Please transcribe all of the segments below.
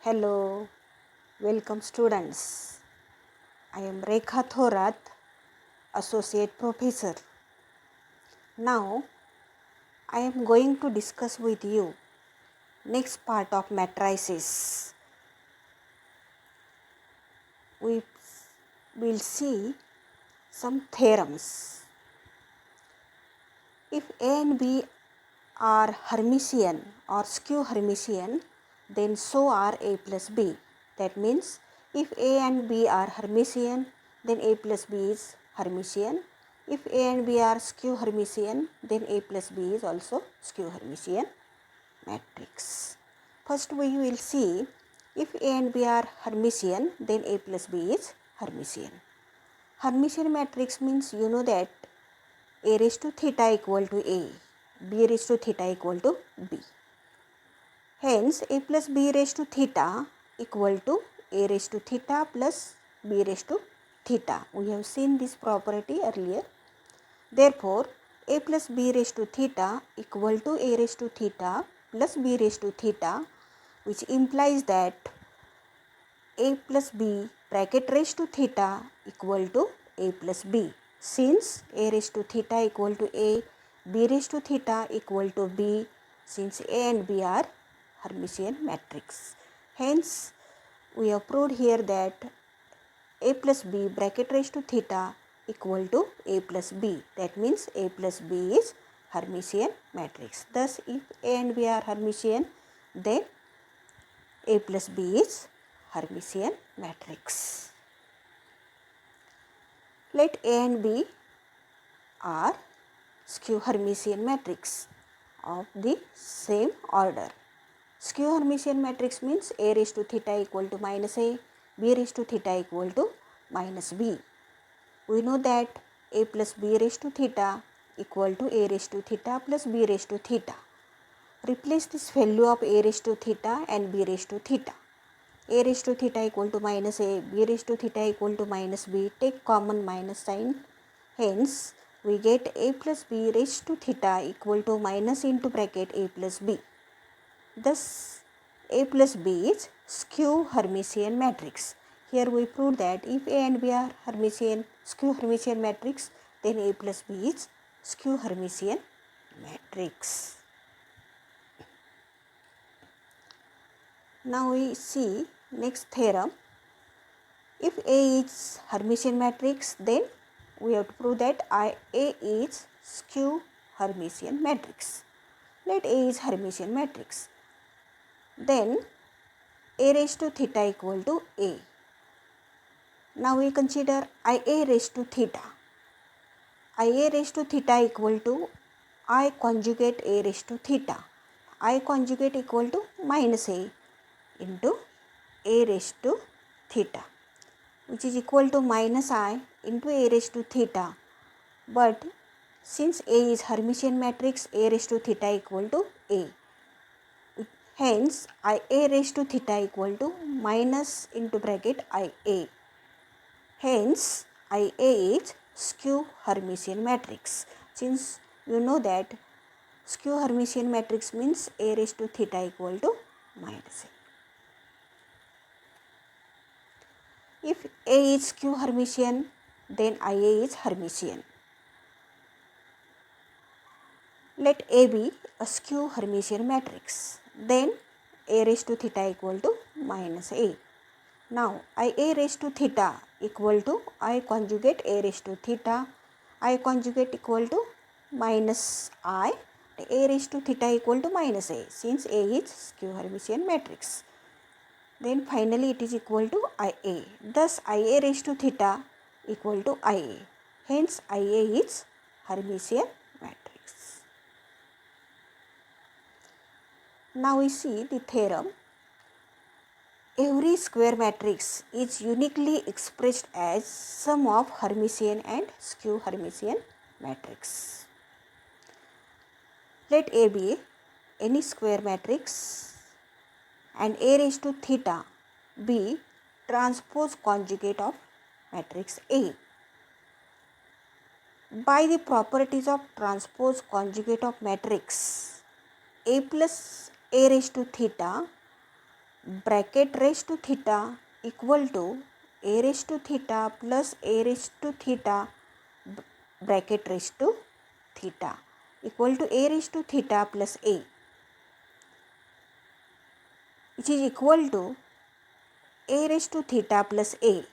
Hello, welcome students. I am Rekha Thorat, Associate Professor. Now, I am going to discuss with you next part of matrices. We will see some theorems. If A and B are Hermitian or skew Hermitian, then so are A plus B. That means if A and B are Hermitian, then A plus B is Hermitian. If A and B are skew Hermitian, then A plus B is also skew Hermitian matrix. First we will see if A and B are Hermitian, then A plus B is Hermitian. Hermitian matrix means you know that A raised to theta equal to A, B raised to theta equal to B. Hence, A plus B raised to theta equal to A raised to theta plus B raised to theta. We have seen this property earlier. Therefore, A plus B raised to theta equal to A raised to theta plus B raised to theta, which implies that A plus B bracket raised to theta equal to A plus B. Since A raised to theta equal to A, B raised to theta equal to B, since A and B are Hermitian matrix. Hence, we have proved here that A plus B bracket raised to theta equal to A plus B. That means A plus B is Hermitian matrix. Thus, if A and B are Hermitian, then A plus B is Hermitian matrix. Let A and B are skew Hermitian matrix of the same order. Skew Hermitian matrix means A raised to theta equal to minus A, B raised to theta equal to minus B. We know that A plus B raised to theta equal to A raised to theta plus B raised to theta. Replace this value of A raised to theta and B raised to theta. A raised to theta equal to minus A, B raised to theta equal to minus B. Take common minus sign. Hence, we get A plus B raised to theta equal to minus into bracket A plus B. Thus, A plus B is skew Hermitian matrix. Here we prove that if A and B are Hermitian, skew Hermitian matrix, then A plus B is skew Hermitian matrix. Now we see next theorem. If A is Hermitian matrix, then we have to prove that A is skew Hermitian matrix. Let A is Hermitian matrix. Then A raised to theta equal to A. Now we consider IA raised to theta. IA raised to theta equal to I conjugate A raised to theta. I conjugate equal to minus A into A raised to theta, which is equal to minus I into A raised to theta. But since A is Hermitian matrix, A raised to theta equal to A. Hence, IA raised to theta equal to minus into bracket IA. Hence, IA is skew Hermitian matrix. Since you know that skew Hermitian matrix means A raised to theta equal to minus A. If A is skew Hermitian, then IA is Hermitian. Let A be a skew Hermitian matrix. Then A raised to theta equal to minus A. Now, IA raised to theta equal to I conjugate A raised to theta. I conjugate equal to minus I. A raised to theta equal to minus A, since A is skew Hermitian matrix. Then finally it is equal to IA. Thus, IA raised to theta equal to IA. Hence, IA is Hermitian matrix. Now we see the theorem. Every square matrix is uniquely expressed as sum of Hermitian and skew Hermitian matrix. Let A be any square matrix and A raised to theta be transpose conjugate of matrix A. By the properties of transpose conjugate of matrix, A plus A raised to theta bracket raised to theta equal to a raised to theta plus a raised to theta bracket raised to theta equal to a raised to theta plus a, which is equal to a raised to theta plus a,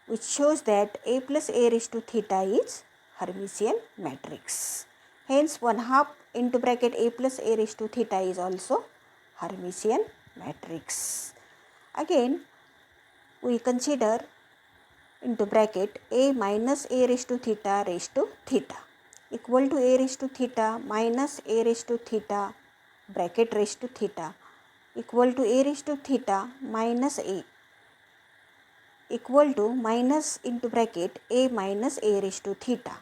which shows that a plus a raised to theta is Hermitian matrix. Hence 1/2 into bracket a plus a raised to theta is also Hermitian matrix. Again we consider into bracket a minus a raised to theta equal to a raised to theta minus a raised to theta bracket raised to theta equal to a raised to theta minus a equal to minus into bracket a minus a raised to theta.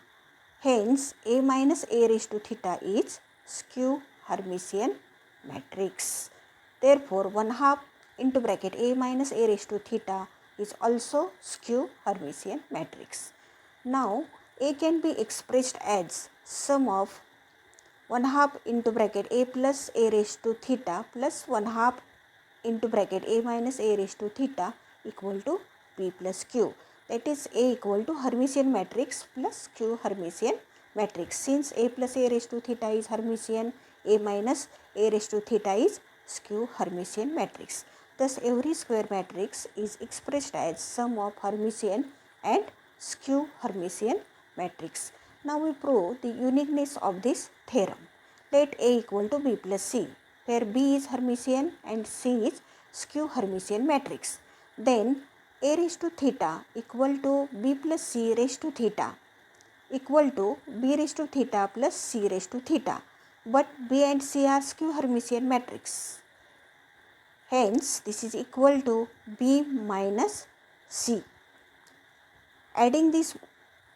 Hence a minus a raised to theta is skew Hermitian matrix. Therefore 1/2 into bracket a minus a raised to theta is also skew Hermitian matrix. Now a can be expressed as sum of 1/2 into bracket a plus a raised to theta plus 1/2 into bracket a minus a raised to theta equal to p plus q. That is a equal to Hermitian matrix plus q Hermitian matrix. Since a plus a raised to theta is Hermitian, a minus a raised to theta is skew Hermitian matrix. Thus every square matrix is expressed as sum of Hermitian and skew Hermitian matrix. Now we prove the uniqueness of this theorem. Let A equal to B plus C, where B is Hermitian and C is skew Hermitian matrix. Then A raised to theta equal to B plus C raised to theta equal to B raised to theta plus C raised to theta. But B and C are skew Hermitian matrix. Hence this is equal to B minus C. Adding this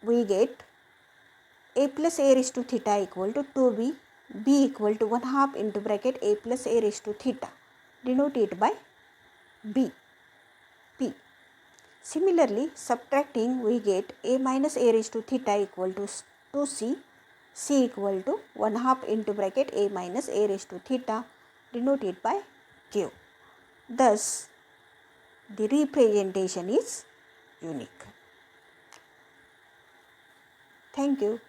we get a plus a raised to theta equal to 2b, b equal to 1/2 into bracket a plus a raised to theta, denoted by b, p. Similarly, subtracting we get a minus a raised to theta equal to 2c, c equal to 1/2 into bracket a minus a raised to theta, denoted by q. Thus, the representation is unique. Thank you.